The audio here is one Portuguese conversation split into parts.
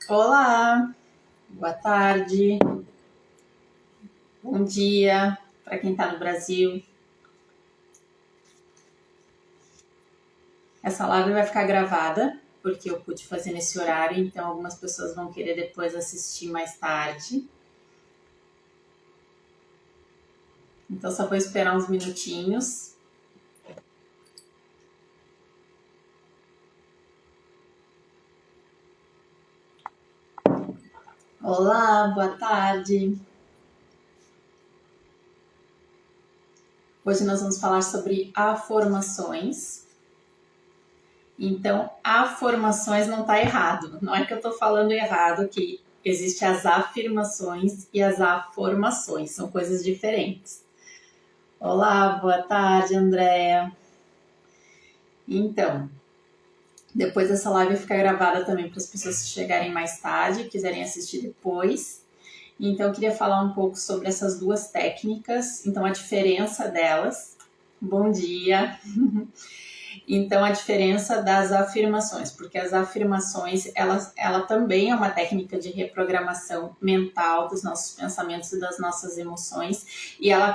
Olá, boa tarde, bom dia para quem está no Brasil. Essa live vai ficar gravada porque eu pude fazer nesse horário, então algumas pessoas vão querer depois assistir mais tarde. Então só vou esperar uns minutinhos. Olá, boa tarde. Hoje nós vamos falar sobre afirmações. Então, afirmações não está errado. Não é que eu estou falando errado, que existem as afirmações e as afirmações. São coisas diferentes. Olá, boa tarde, Andréa. Então, depois essa live fica gravada também para as pessoas que chegarem mais tarde, quiserem assistir depois. Então, eu queria falar um pouco sobre essas duas técnicas, então a diferença delas. Bom dia! Então, a diferença das afirmações, porque as afirmações, ela também é uma técnica de reprogramação mental dos nossos pensamentos e das nossas emoções, e ela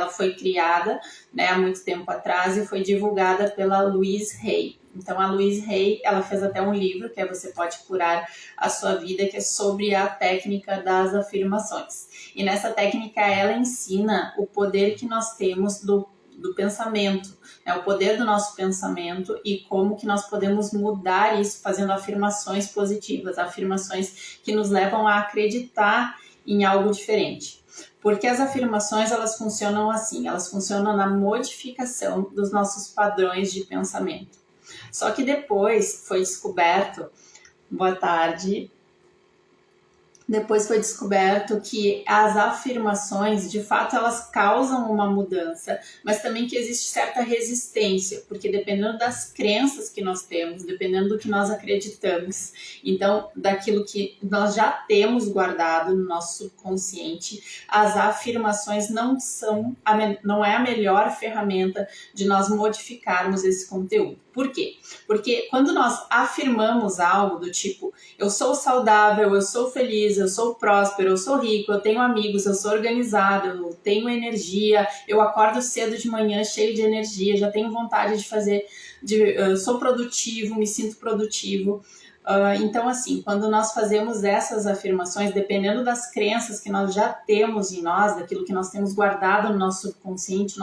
foi criada, né, há muito tempo atrás e foi divulgada pela Louise Hay. Então, a Louise Hay, ela fez até um livro, que é Você Pode Curar a Sua Vida, que é sobre a técnica das afirmações. E nessa técnica, ela ensina o poder que nós temos do pensamento, né? O poder do nosso pensamento e como que nós podemos mudar isso fazendo afirmações positivas, afirmações que nos levam a acreditar em algo diferente. Porque as afirmações, elas funcionam assim, elas funcionam na modificação dos nossos padrões de pensamento. Só que depois foi descoberto, boa tarde, depois foi descoberto que as afirmações, de fato, elas causam uma mudança, mas também que existe certa resistência, porque dependendo das crenças que nós temos, dependendo do que nós acreditamos, então, daquilo que nós já temos guardado no nosso subconsciente, as afirmações não é a melhor ferramenta de nós modificarmos esse conteúdo. Por quê? Porque quando nós afirmamos algo do tipo, eu sou saudável, eu sou feliz, eu sou próspero, eu sou rico, eu tenho amigos, eu sou organizado, eu tenho energia, eu acordo cedo de manhã cheio de energia, já tenho vontade de fazer, eu sou produtivo, me sinto produtivo. Então, assim, quando nós fazemos essas afirmações, dependendo das crenças que nós já temos em nós, daquilo que nós temos guardado no nosso subconsciente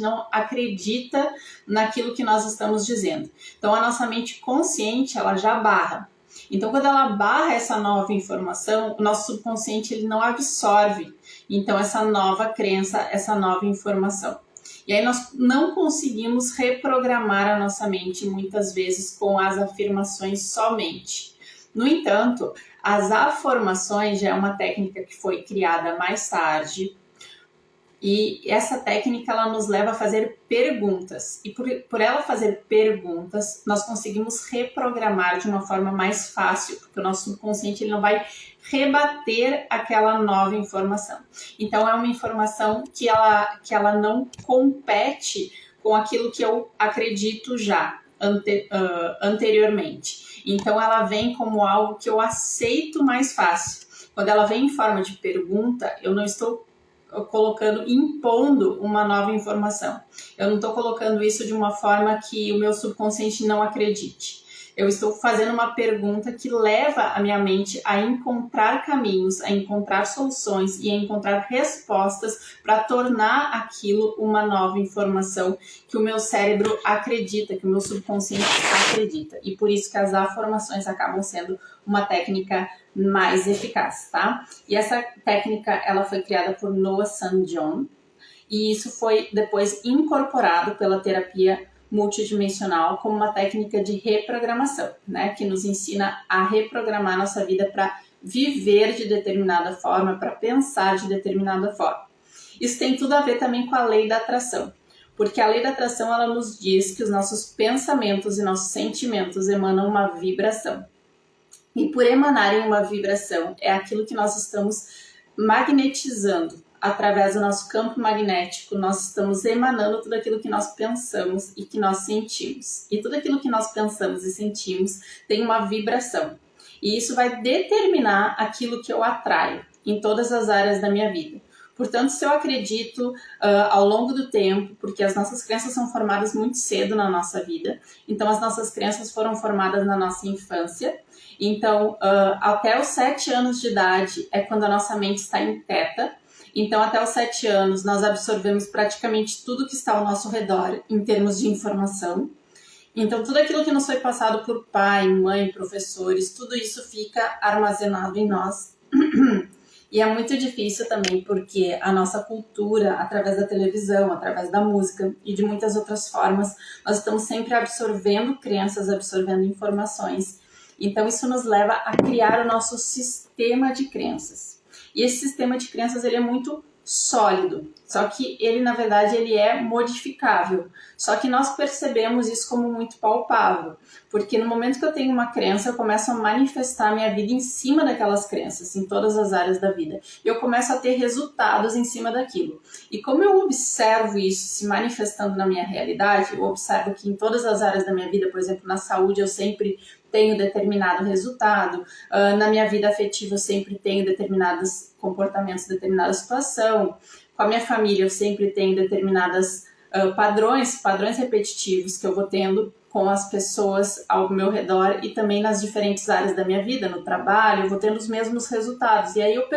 não acredita naquilo que nós estamos dizendo. Então, a nossa mente consciente, ela já barra. Então, quando ela barra essa nova informação, o nosso subconsciente ele não absorve, então, essa nova crença, essa nova informação. E aí nós não conseguimos reprogramar a nossa mente muitas vezes com as afirmações somente. No entanto, as afirmações já é uma técnica que foi criada mais tarde, e essa técnica ela nos leva a fazer perguntas. E por ela fazer perguntas, nós conseguimos reprogramar de uma forma mais fácil, porque o nosso subconsciente ele não vai rebater aquela nova informação. Então, é uma informação que ela não compete com aquilo que eu acredito já anteriormente. Então, ela vem como algo que eu aceito mais fácil. Quando ela vem em forma de pergunta, eu não estou impondo uma nova informação. Eu não estou colocando isso de uma forma que o meu subconsciente não acredite. Eu estou fazendo uma pergunta que leva a minha mente a encontrar caminhos, a encontrar soluções e a encontrar respostas para tornar aquilo uma nova informação que o meu cérebro acredita, que o meu subconsciente acredita. E por isso que as afirmações acabam sendo uma técnica mais eficaz, tá? E essa técnica, ela foi criada por Noah St. John, e isso foi depois incorporado pela terapia multidimensional como uma técnica de reprogramação, né? Que nos ensina a reprogramar nossa vida para viver de determinada forma, para pensar de determinada forma. Isso tem tudo a ver também com a lei da atração, porque a lei da atração, ela nos diz que os nossos pensamentos e nossos sentimentos emanam uma vibração. E por emanarem uma vibração, é aquilo que nós estamos magnetizando através do nosso campo magnético, nós estamos emanando tudo aquilo que nós pensamos e que nós sentimos. E tudo aquilo que nós pensamos e sentimos tem uma vibração. E isso vai determinar aquilo que eu atraio em todas as áreas da minha vida. Portanto, se eu acredito ao longo do tempo, porque as nossas crenças são formadas muito cedo na nossa vida, então as nossas crenças foram formadas na nossa infância, então até os 7 anos de idade é quando a nossa mente está em teta, então até os 7 anos nós absorvemos praticamente tudo que está ao nosso redor em termos de informação. Então tudo aquilo que nos foi passado por pai, mãe, professores, tudo isso fica armazenado em nós. E é muito difícil também porque a nossa cultura, através da televisão, através da música e de muitas outras formas, nós estamos sempre absorvendo crenças, absorvendo informações. Então isso nos leva a criar o nosso sistema de crenças. E esse sistema de crenças ele é muito sólido, só que ele na verdade ele é modificável. Só que nós percebemos isso como muito palpável, porque no momento que eu tenho uma crença, eu começo a manifestar a minha vida em cima daquelas crenças, em todas as áreas da vida. E eu começo a ter resultados em cima daquilo. E como eu observo isso se manifestando na minha realidade, eu observo que em todas as áreas da minha vida, por exemplo, na saúde, eu sempre tenho determinado resultado, na minha vida afetiva eu sempre tenho determinados comportamentos, determinada situação, com a minha família eu sempre tenho determinadas padrões repetitivos que eu vou tendo com as pessoas ao meu redor e também nas diferentes áreas da minha vida, no trabalho, eu vou tendo os mesmos resultados. E aí eu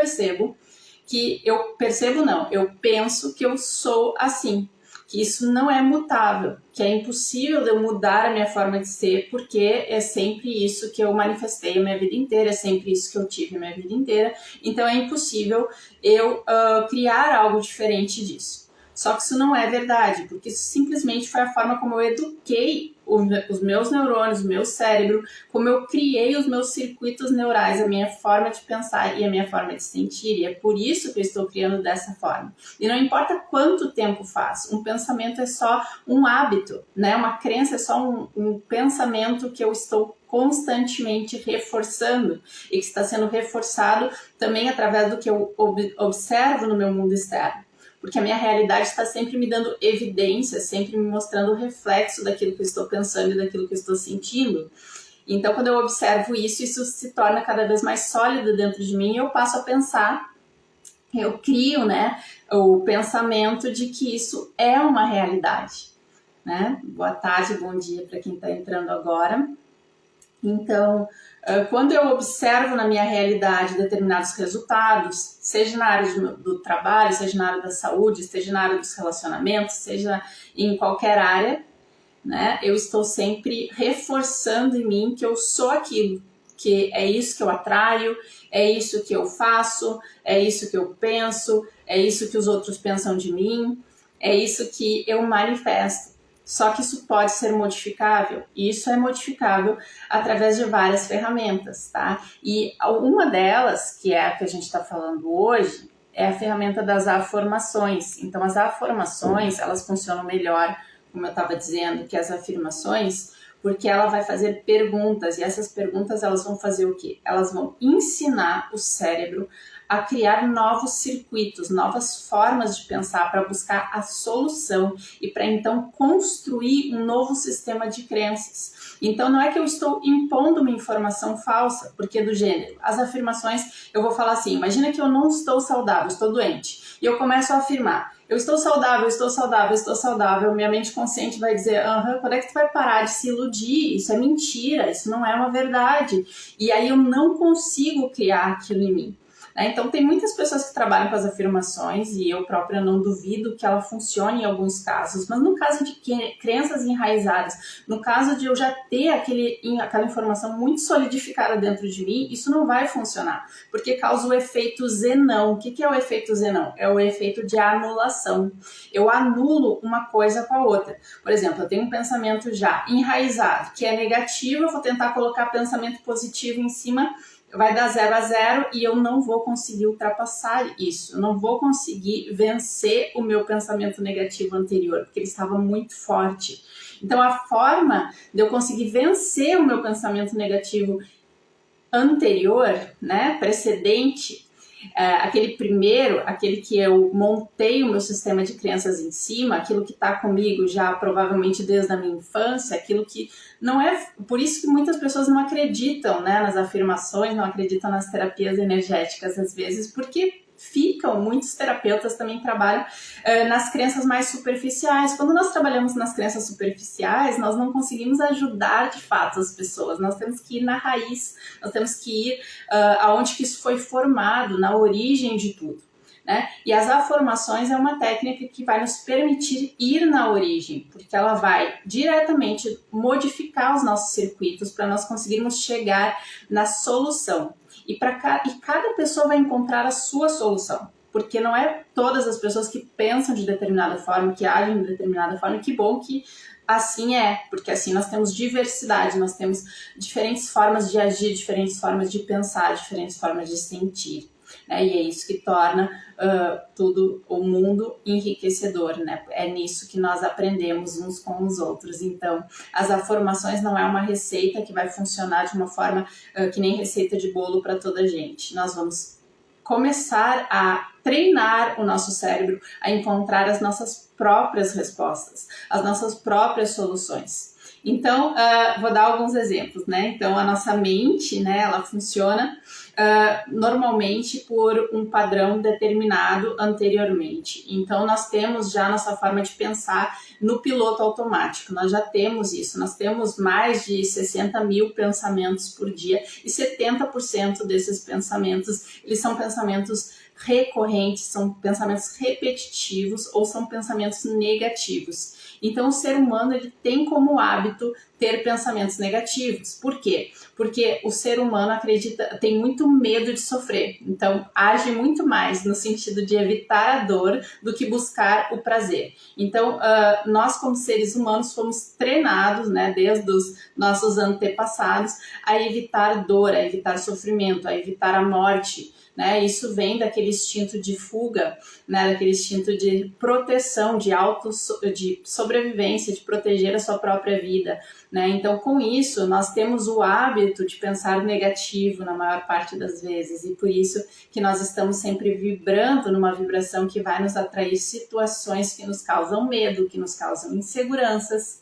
penso que eu sou assim, que isso não é mutável, que é impossível de eu mudar a minha forma de ser, porque é sempre isso que eu manifestei a minha vida inteira, é sempre isso que eu tive a minha vida inteira, então é impossível eu criar algo diferente disso. Só que isso não é verdade, porque isso simplesmente foi a forma como eu eduquei os meus neurônios, o meu cérebro, como eu criei os meus circuitos neurais, a minha forma de pensar e a minha forma de sentir, e é por isso que eu estou criando dessa forma. E não importa quanto tempo faz, um pensamento é só um hábito, né? Uma crença é só um pensamento que eu estou constantemente reforçando e que está sendo reforçado também através do que eu observo no meu mundo externo. Porque a minha realidade está sempre me dando evidência, sempre me mostrando o reflexo daquilo que eu estou pensando e daquilo que eu estou sentindo. Então, quando eu observo isso se torna cada vez mais sólido dentro de mim e eu passo a pensar, eu crio, né, o pensamento de que isso é uma realidade. Né? Boa tarde, bom dia para quem está entrando agora. Então, quando eu observo na minha realidade determinados resultados, seja na área do trabalho, seja na área da saúde, seja na área dos relacionamentos, seja em qualquer área, né, eu estou sempre reforçando em mim que eu sou aquilo, que é isso que eu atraio, é isso que eu faço, é isso que eu penso, é isso que os outros pensam de mim, é isso que eu manifesto. Só que isso pode ser modificável, e isso é modificável através de várias ferramentas, tá? E uma delas, que é a que a gente está falando hoje, é a ferramenta das afirmações. Então, as afirmações, elas funcionam melhor, como eu estava dizendo, que as afirmações, porque ela vai fazer perguntas, e essas perguntas, elas vão fazer o quê? Elas vão ensinar o cérebro a criar novos circuitos, novas formas de pensar para buscar a solução e para então construir um novo sistema de crenças. Então não é que eu estou impondo uma informação falsa, porque do gênero, as afirmações, eu vou falar assim, imagina que eu não estou saudável, estou doente, e eu começo a afirmar, eu estou saudável, estou saudável, estou saudável, minha mente consciente vai dizer, quando é que tu vai parar de se iludir? Isso é mentira, isso não é uma verdade. E aí eu não consigo criar aquilo em mim. Então tem muitas pessoas que trabalham com as afirmações e eu própria não duvido que ela funcione em alguns casos, mas no caso de crenças enraizadas, no caso de eu já ter aquela informação muito solidificada dentro de mim, isso não vai funcionar, porque causa o efeito zenão. O que é o efeito zenão? É o efeito de anulação. Eu anulo uma coisa com a outra. Por exemplo, eu tenho um pensamento já enraizado, que é negativo, eu vou tentar colocar pensamento positivo em cima, vai dar 0 a 0 e eu não vou conseguir ultrapassar isso, eu não vou conseguir vencer o meu pensamento negativo anterior, porque ele estava muito forte. Então a forma de eu conseguir vencer o meu pensamento negativo anterior, né, precedente, aquele primeiro, aquele que eu montei o meu sistema de crenças em cima, aquilo que está comigo já provavelmente desde a minha infância, aquilo que não é... Por isso que muitas pessoas não acreditam, né, nas afirmações, não acreditam nas terapias energéticas às vezes, porque muitos terapeutas também trabalham nas crenças mais superficiais. Quando nós trabalhamos nas crenças superficiais, nós não conseguimos ajudar de fato as pessoas, nós temos que ir na raiz, nós temos que ir aonde que isso foi formado, na origem de tudo. Né? E as afirmações é uma técnica que vai nos permitir ir na origem, porque ela vai diretamente modificar os nossos circuitos para nós conseguirmos chegar na solução. E cada pessoa vai encontrar a sua solução, porque não é todas as pessoas que pensam de determinada forma, que agem de determinada forma, que bom que assim é, porque assim nós temos diversidade, nós temos diferentes formas de agir, diferentes formas de pensar, diferentes formas de sentir. Né? E é isso que torna tudo o mundo enriquecedor, né? É nisso que nós aprendemos uns com os outros. Então, as afirmações não é uma receita que vai funcionar de uma forma que nem receita de bolo para toda a gente. Nós vamos começar a treinar o nosso cérebro a encontrar as nossas próprias respostas, as nossas próprias soluções. Então, vou dar alguns exemplos, né? Então, a nossa mente, né, ela funciona normalmente por um padrão determinado anteriormente. Então, nós temos já a nossa forma de pensar no piloto automático, nós já temos isso, nós temos mais de 60 mil pensamentos por dia e 70% desses pensamentos, eles são pensamentos recorrentes, são pensamentos repetitivos ou são pensamentos negativos. Então, o ser humano ele tem como hábito ter pensamentos negativos. Por quê? Porque o ser humano tem muito medo de sofrer. Então, age muito mais no sentido de evitar a dor do que buscar o prazer. Então, nós como seres humanos fomos treinados, né, desde os nossos antepassados, a evitar dor, a evitar sofrimento, a evitar a morte. Né? Isso vem daquele instinto de fuga, né? Daquele instinto de proteção, de sobrevivência, de proteger a sua própria vida. Né? Então, com isso, nós temos o hábito de pensar negativo na maior parte das vezes e por isso que nós estamos sempre vibrando numa vibração que vai nos atrair situações que nos causam medo, que nos causam inseguranças.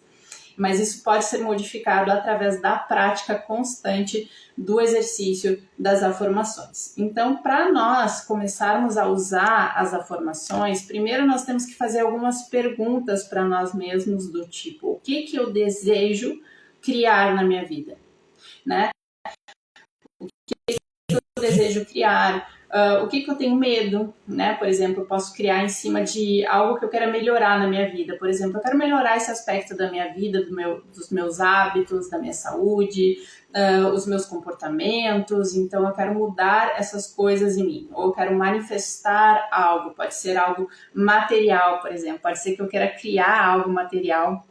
Mas isso pode ser modificado através da prática constante do exercício das afirmações. Então, para nós começarmos a usar as afirmações, primeiro nós temos que fazer algumas perguntas para nós mesmos do tipo, o que eu desejo criar na minha vida? Né? O que eu desejo criar? O que eu tenho medo, né? Por exemplo, eu posso criar em cima de algo que eu quero melhorar na minha vida. Por exemplo, eu quero melhorar esse aspecto da minha vida, dos meus hábitos, da minha saúde, os meus comportamentos. Então, eu quero mudar essas coisas em mim. Ou eu quero manifestar algo. Pode ser algo material, por exemplo. Pode ser que eu queira criar algo material.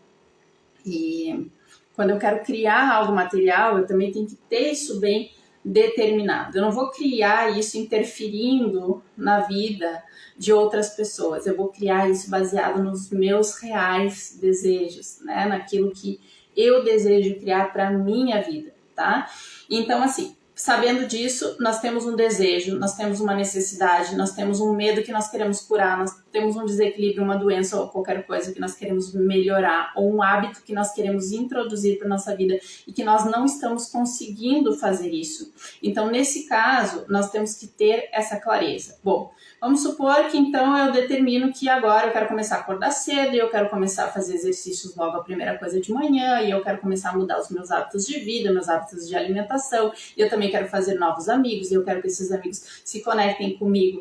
E quando eu quero criar algo material, eu também tenho que ter isso bem determinado. Eu não vou criar isso interferindo na vida de outras pessoas. Eu vou criar isso baseado nos meus reais desejos, né? Naquilo que eu desejo criar para minha vida, tá? Então, assim, sabendo disso, nós temos um desejo, nós temos uma necessidade, nós temos um medo que nós queremos curar, nós temos um desequilíbrio, uma doença ou qualquer coisa que nós queremos melhorar, ou um hábito que nós queremos introduzir para nossa vida e que nós não estamos conseguindo fazer isso. Então, nesse caso, nós temos que ter essa clareza. Bom, vamos supor que então eu determino que agora eu quero começar a acordar cedo e eu quero começar a fazer exercícios logo a primeira coisa de manhã e eu quero começar a mudar os meus hábitos de vida, meus hábitos de alimentação e eu também quero fazer novos amigos e eu quero que esses amigos se conectem comigo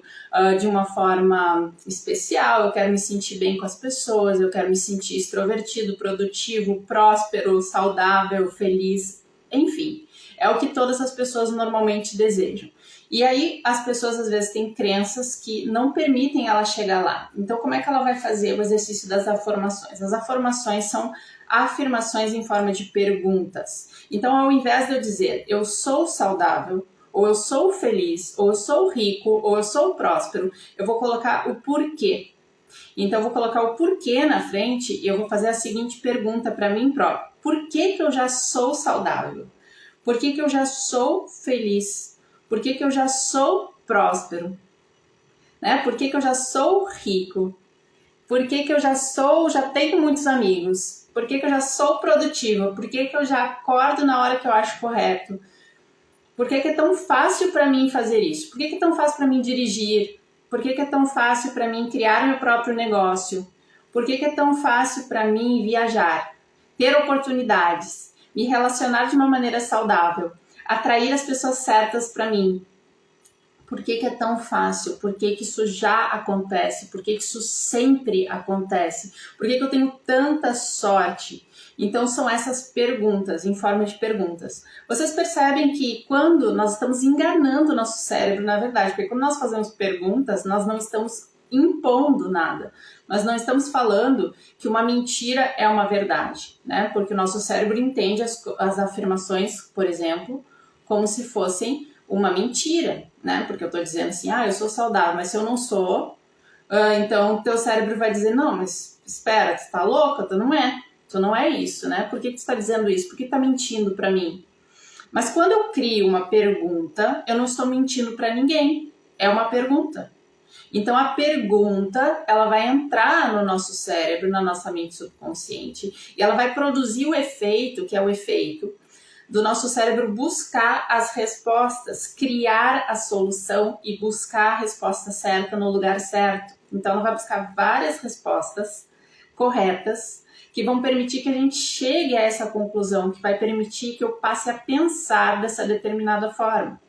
de uma forma especial, eu quero me sentir bem com as pessoas, eu quero me sentir extrovertido, produtivo, próspero, saudável, feliz, enfim, é o que todas as pessoas normalmente desejam. E aí as pessoas às vezes têm crenças que não permitem ela chegar lá. Então como é que ela vai fazer o exercício das afirmações? As afirmações são afirmações em forma de perguntas. Então ao invés de eu dizer eu sou saudável, ou eu sou feliz, ou eu sou rico, ou eu sou próspero, eu vou colocar o porquê. Então eu vou colocar o porquê na frente e eu vou fazer a seguinte pergunta para mim próprio. Por que eu já sou saudável? Por que eu já sou feliz? Por que eu já sou próspero? Né? Por que eu já sou rico? Por que eu já tenho muitos amigos? Por que eu já sou produtiva? Por que eu já acordo na hora que eu acho correto? Por que é tão fácil para mim fazer isso? Por que é tão fácil para mim dirigir? Por que é tão fácil para mim criar meu próprio negócio? Por que é tão fácil para mim viajar, ter oportunidades, me relacionar de uma maneira saudável, atrair as pessoas certas para mim? Por que é tão fácil? Por que isso já acontece? Por que isso sempre acontece? Por que eu tenho tanta sorte? Então são essas perguntas, em forma de perguntas. Vocês percebem que quando nós estamos enganando o nosso cérebro, na verdade, porque quando nós fazemos perguntas, nós não estamos impondo nada. Nós não estamos falando que uma mentira é uma verdade, né? Porque o nosso cérebro entende as afirmações, por exemplo, como se fossem uma mentira, né? Porque eu estou dizendo assim, eu sou saudável, mas se eu não sou, então o teu cérebro vai dizer, não, mas espera, tu tá louca? Tu não é isso, né? Por que tu está dizendo isso? Por que tá mentindo para mim? Mas quando eu crio uma pergunta, eu não estou mentindo para ninguém, é uma pergunta. Então a pergunta, ela vai entrar no nosso cérebro, na nossa mente subconsciente, e ela vai produzir o efeito, que é o efeito do nosso cérebro buscar as respostas, criar a solução e buscar a resposta certa no lugar certo. Então ela vai buscar várias respostas corretas que vão permitir que a gente chegue a essa conclusão, que vai permitir que eu passe a pensar dessa determinada forma.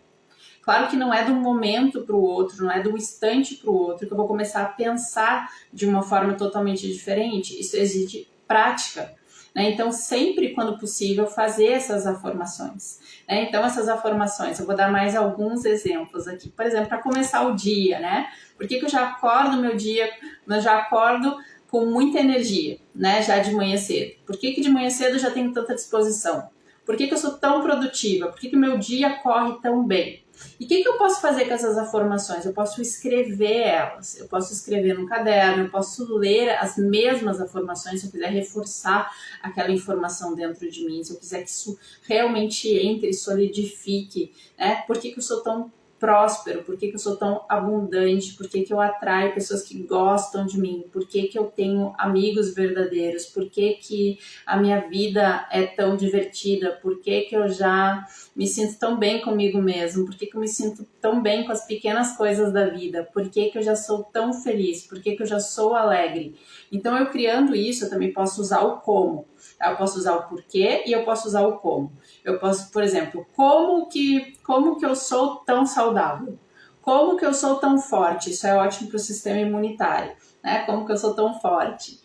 Claro que não é de um momento para o outro, não é de um instante para o outro que eu vou começar a pensar de uma forma totalmente diferente. Isso exige prática. Né? Então, sempre quando possível, fazer essas afirmações. Né? Então, essas afirmações, eu vou dar mais alguns exemplos aqui. Por exemplo, para começar o dia, né? Por que eu já acordo meu dia, eu já acordo com muita energia, né? Já de manhã cedo. Por que de manhã cedo eu já tenho tanta disposição? Por que eu sou tão produtiva? Por que o meu dia corre tão bem? E o que eu posso fazer com essas afirmações? Eu posso escrever elas, eu posso escrever no caderno, eu posso ler as mesmas afirmações se eu quiser reforçar aquela informação dentro de mim, se eu quiser que isso realmente entre, solidifique, né? Por que eu sou tão próspero? Por que eu sou tão abundante? Por que eu atraio pessoas que gostam de mim? Por que eu tenho amigos verdadeiros? Por que a minha vida é tão divertida? Por que eu já me sinto tão bem comigo mesmo? Por que eu me sinto tão bem com as pequenas coisas da vida? Por que eu já sou tão feliz? Por que eu já sou alegre? Então, eu criando isso, eu também posso usar o como. Eu posso usar o porquê e eu posso usar o como. Eu posso, por exemplo, como que eu sou tão saudável? Como que eu sou tão forte? Isso é ótimo para o sistema imunitário, né? Como que eu sou tão forte?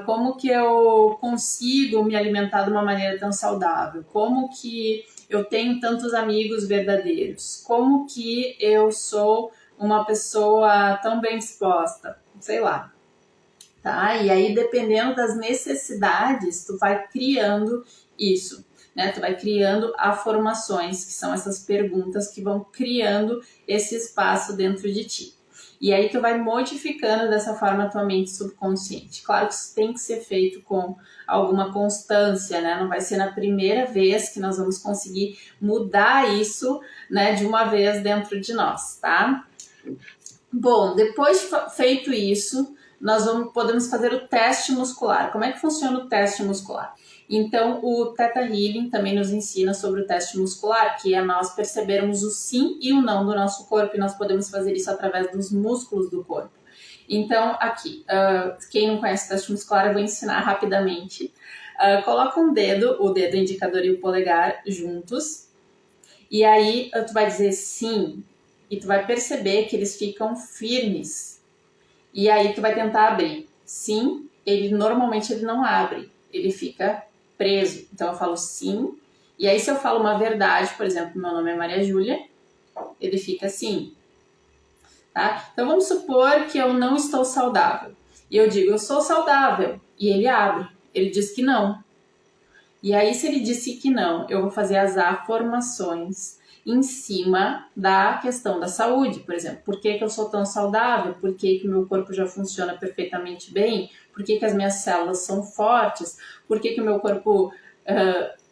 Como que eu consigo me alimentar de uma maneira tão saudável? Como que eu tenho tantos amigos verdadeiros? Como que eu sou uma pessoa tão bem disposta? Sei lá. Tá? E aí, dependendo das necessidades, tu vai criando isso, né? Tu vai criando afirmações, que são essas perguntas que vão criando esse espaço dentro de ti. E aí tu vai modificando dessa forma a tua mente subconsciente. Claro que isso tem que ser feito com alguma constância, né? Não vai ser na primeira vez que nós vamos conseguir mudar isso, né, de uma vez dentro de nós, tá? Bom, depois de feito isso, nós podemos fazer o teste muscular. Como é que funciona o teste muscular? Então, o Theta Healing também nos ensina sobre o teste muscular, que é nós percebermos o sim e o não do nosso corpo, e nós podemos fazer isso através dos músculos do corpo. Então, aqui, quem não conhece o teste muscular, eu vou ensinar rapidamente. Coloca o dedo indicador e o polegar juntos, e aí tu vai dizer sim, e tu vai perceber que eles ficam firmes. E aí tu vai tentar abrir. Sim, normalmente ele não abre, ele fica preso. Então eu falo sim, e aí se eu falo uma verdade, por exemplo, meu nome é Maria Júlia, ele fica assim. Tá? Então vamos supor que eu não estou saudável. E eu digo, eu sou saudável. E ele abre, ele diz que não. E aí se ele disse que não, eu vou fazer as afirmações em cima da questão da saúde, por exemplo, por que eu sou tão saudável, por que o meu corpo já funciona perfeitamente bem, por que as minhas células são fortes, por que o meu corpo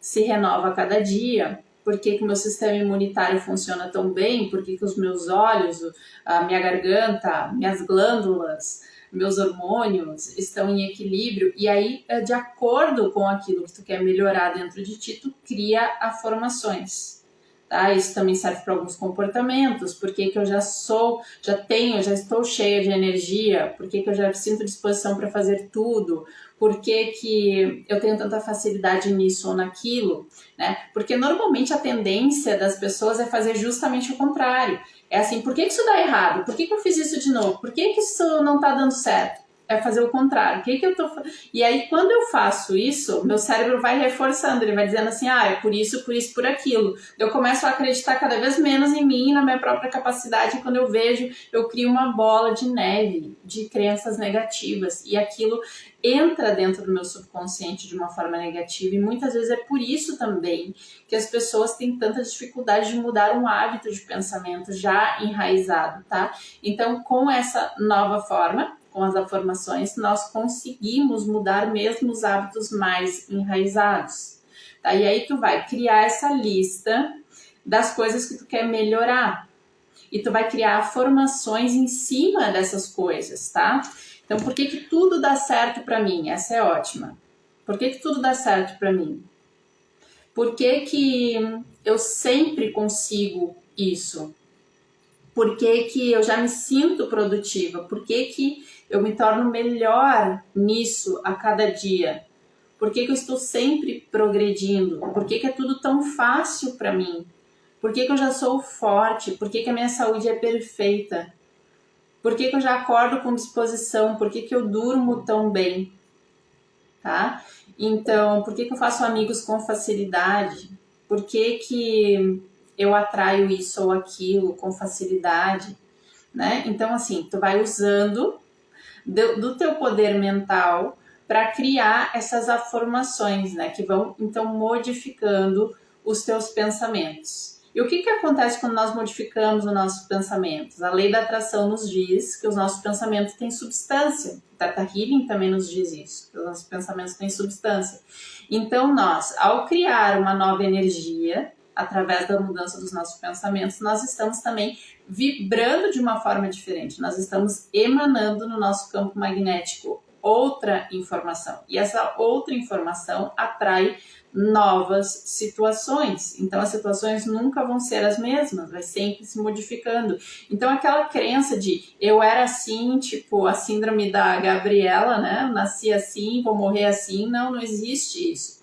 se renova a cada dia, por que que o meu sistema imunitário funciona tão bem, por que que os meus olhos, a minha garganta, minhas glândulas, meus hormônios estão em equilíbrio, e aí, de acordo com aquilo que tu quer melhorar dentro de ti, tu cria afirmações. Tá? Isso também serve para alguns comportamentos, porque que eu já estou cheia de energia, porque que eu já sinto disposição para fazer tudo, porque que eu tenho tanta facilidade nisso ou naquilo, né? Porque normalmente a tendência das pessoas é fazer justamente o contrário. É assim, por que isso dá errado? Por que eu fiz isso de novo? Por que isso não está dando certo? É fazer o contrário. E aí, quando eu faço isso, meu cérebro vai reforçando, ele vai dizendo assim, é por isso, por aquilo. Eu começo a acreditar cada vez menos em mim, na minha própria capacidade, e quando eu vejo, eu crio uma bola de neve de crenças negativas, e aquilo entra dentro do meu subconsciente de uma forma negativa, e muitas vezes é por isso também que as pessoas têm tanta dificuldade de mudar um hábito de pensamento já enraizado, tá? Então, com essa nova forma, com as afirmações, nós conseguimos mudar mesmo os hábitos mais enraizados. Tá? E aí tu vai criar essa lista das coisas que tu quer melhorar. E tu vai criar afirmações em cima dessas coisas, tá? Então, por que tudo dá certo para mim? Essa é ótima. Por que tudo dá certo para mim? Por que eu sempre consigo isso? Por que eu já me sinto produtiva? Por que eu me torno melhor nisso a cada dia? Por que eu estou sempre progredindo? Por que é tudo tão fácil para mim? Por que eu já sou forte? Por que a minha saúde é perfeita? Por que eu já acordo com disposição? Por que eu durmo tão bem? Tá? Então, por que eu faço amigos com facilidade? Por que eu atraio isso ou aquilo com facilidade, né? Então, assim, tu vai usando do teu poder mental para criar essas afirmações, né? Que vão, então, modificando os teus pensamentos. E o que acontece quando nós modificamos os nossos pensamentos? A lei da atração nos diz que os nossos pensamentos têm substância. O Theta Healing também nos diz isso, que os nossos pensamentos têm substância. Então, nós, ao criar uma nova energia, através da mudança dos nossos pensamentos, nós estamos também vibrando de uma forma diferente. Nós estamos emanando no nosso campo magnético outra informação. E essa outra informação atrai novas situações. Então, as situações nunca vão ser as mesmas, vai sempre se modificando. Então, aquela crença de eu era assim, tipo a síndrome da Gabriela, né? Nasci assim, vou morrer assim. Não existe isso.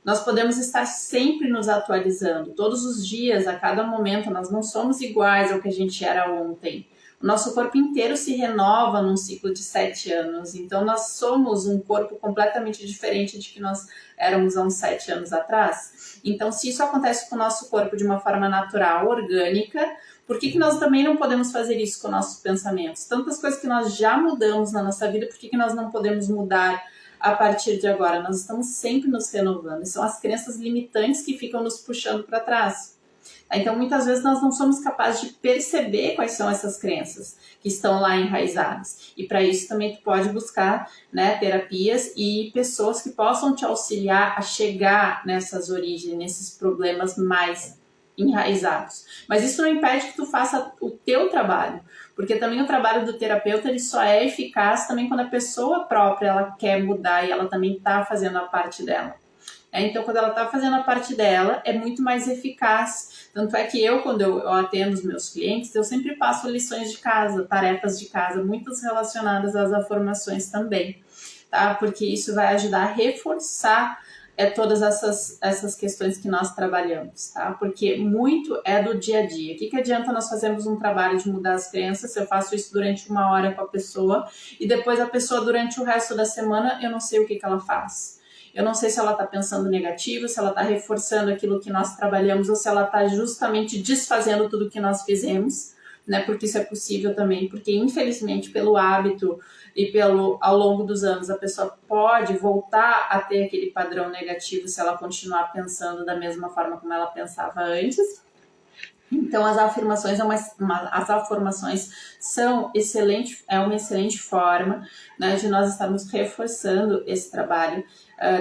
Nós podemos estar sempre nos atualizando, todos os dias, a cada momento. Nós não somos iguais ao que a gente era ontem. O nosso corpo inteiro se renova num ciclo de 7 anos. Então, nós somos um corpo completamente diferente de que nós éramos há uns 7 anos atrás. Então, se isso acontece com o nosso corpo de uma forma natural, orgânica, por que nós também não podemos fazer isso com nossos pensamentos? Tantas coisas que nós já mudamos na nossa vida, por que nós não podemos mudar a partir de agora? Nós estamos sempre nos renovando. São as crenças limitantes que ficam nos puxando para trás. Então, muitas vezes nós não somos capazes de perceber quais são essas crenças que estão lá enraizadas. E para isso também tu pode buscar, né, terapias e pessoas que possam te auxiliar a chegar nessas origens, nesses problemas mais enraizados. Mas isso não impede que tu faça o teu trabalho, porque também o trabalho do terapeuta ele só é eficaz também quando a pessoa própria ela quer mudar e ela também está fazendo a parte dela. Então, quando ela está fazendo a parte dela, é muito mais eficaz. Tanto é que quando eu atendo os meus clientes, eu sempre passo lições de casa, tarefas de casa, muitas relacionadas às afirmações também, tá? Porque isso vai ajudar a reforçar todas essas questões que nós trabalhamos, tá? Porque muito é do dia a dia. O que adianta nós fazermos um trabalho de mudar as crenças se eu faço isso durante 1 hora com a pessoa e depois a pessoa, durante o resto da semana, eu não sei o que ela faz. Eu não sei se ela está pensando negativo, se ela está reforçando aquilo que nós trabalhamos ou se ela está justamente desfazendo tudo que nós fizemos, né? Porque isso é possível também, porque infelizmente pelo hábito e ao longo dos anos a pessoa pode voltar a ter aquele padrão negativo se ela continuar pensando da mesma forma como ela pensava antes. Então, as afirmações são uma excelente forma, né, de nós estarmos reforçando esse trabalho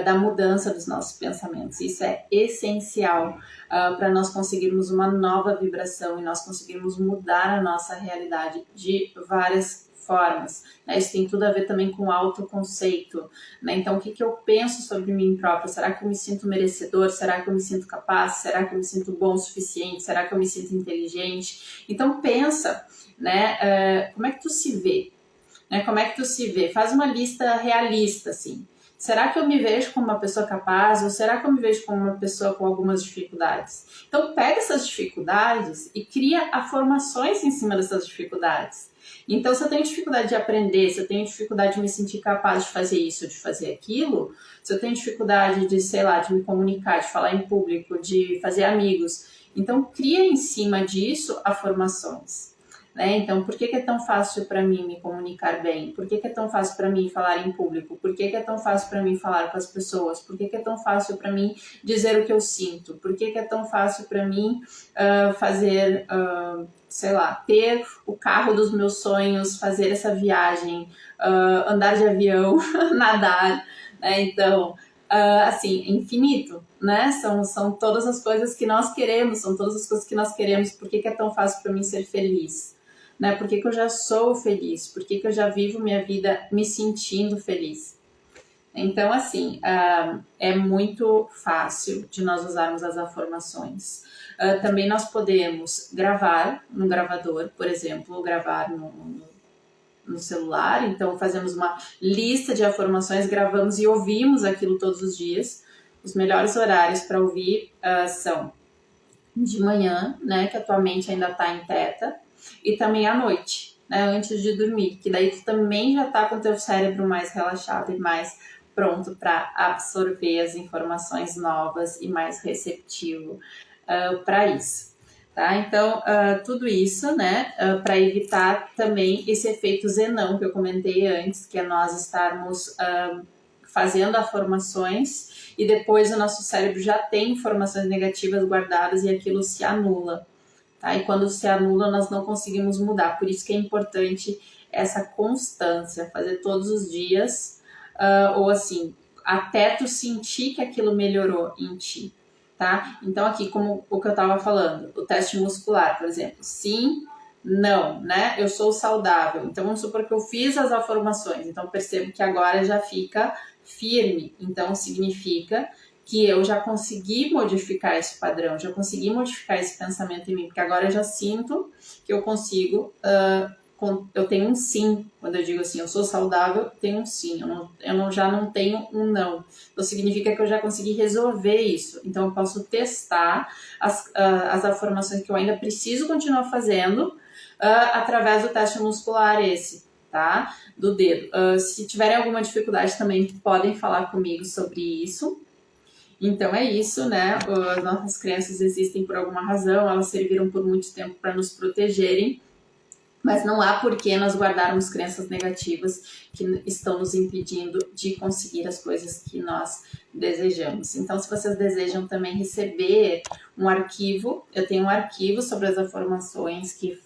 da mudança dos nossos pensamentos. Isso é essencial para nós conseguirmos uma nova vibração e nós conseguirmos mudar a nossa realidade de várias formas. Isso tem tudo a ver também com autoconceito, né? Então, o que eu penso sobre mim própria? Será que eu me sinto merecedor? Será que eu me sinto capaz? Será que eu me sinto bom o suficiente? Será que eu me sinto inteligente? Então, pensa, né? Como é que tu se vê? Né? Como é que tu se vê? Faz uma lista realista, assim. Será que eu me vejo como uma pessoa capaz ou será que eu me vejo como uma pessoa com algumas dificuldades? Então, pega essas dificuldades e cria afirmações em cima dessas dificuldades. Então, se eu tenho dificuldade de aprender, se eu tenho dificuldade de me sentir capaz de fazer isso, de fazer aquilo, se eu tenho dificuldade de, sei lá, de me comunicar, de falar em público, de fazer amigos, então cria em cima disso afirmações. Né? Então, por que é tão fácil para mim me comunicar bem? Por que é tão fácil para mim falar em público? Por que é tão fácil para mim falar com as pessoas? Por que é tão fácil para mim dizer o que eu sinto? Por que é tão fácil para mim fazer, sei lá, ter o carro dos meus sonhos, fazer essa viagem, andar de avião, nadar, né? Então, assim, infinito, né? São todas as coisas que nós queremos, são todas as coisas que nós queremos. Por que é tão fácil para mim ser feliz? Né? Por que eu já sou feliz? Por que eu já vivo minha vida me sentindo feliz? Então, assim, é muito fácil de nós usarmos as afirmações. Também nós podemos gravar no gravador, por exemplo, gravar no celular. Então, fazemos uma lista de afirmações, gravamos e ouvimos aquilo todos os dias. Os melhores horários para ouvir são de manhã, né, que a tua mente ainda está em teta, e também à noite, né, antes de dormir, que daí tu também já está com o teu cérebro mais relaxado e mais pronto para absorver as informações novas e mais receptivo para isso. Tá? Então, tudo isso, né, para evitar também esse efeito zenão que eu comentei antes, que é nós estarmos fazendo afirmações e depois o nosso cérebro já tem informações negativas guardadas e aquilo se anula. Tá? E quando se anula, nós não conseguimos mudar. Por isso que é importante essa constância, fazer todos os dias, ou assim, até tu sentir que aquilo melhorou em ti. Tá? Então, aqui, como o que eu estava falando, o teste muscular, por exemplo, sim, não, né? Eu sou saudável. Então, vamos supor que eu fiz as afirmações, então percebo que agora já fica firme. Então, significa que eu já consegui modificar esse padrão, já consegui modificar esse pensamento em mim, porque agora eu já sinto que eu consigo, eu tenho um sim. Quando eu digo assim, eu sou saudável, eu tenho um sim, já não tenho um não. Então significa que eu já consegui resolver isso. Então eu posso testar as afirmações que eu ainda preciso continuar fazendo através do teste muscular esse, tá? Do dedo. Se tiverem alguma dificuldade também podem falar comigo sobre isso. Então é isso, né? As nossas crenças existem por alguma razão, elas serviram por muito tempo para nos protegerem, mas não há por que nós guardarmos crenças negativas que estão nos impedindo de conseguir as coisas que nós desejamos. Então, se vocês desejam também receber um arquivo, eu tenho um arquivo sobre as afirmações que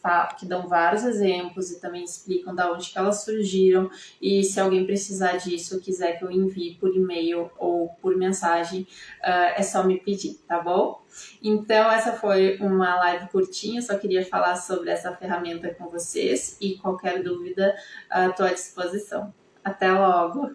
dão vários exemplos e também explicam de onde que elas surgiram, e se alguém precisar disso, quiser que eu envie por e-mail ou por mensagem, é só me pedir, tá bom? Então, essa foi uma live curtinha, só queria falar sobre essa ferramenta com vocês e qualquer dúvida, estou à disposição. Até logo!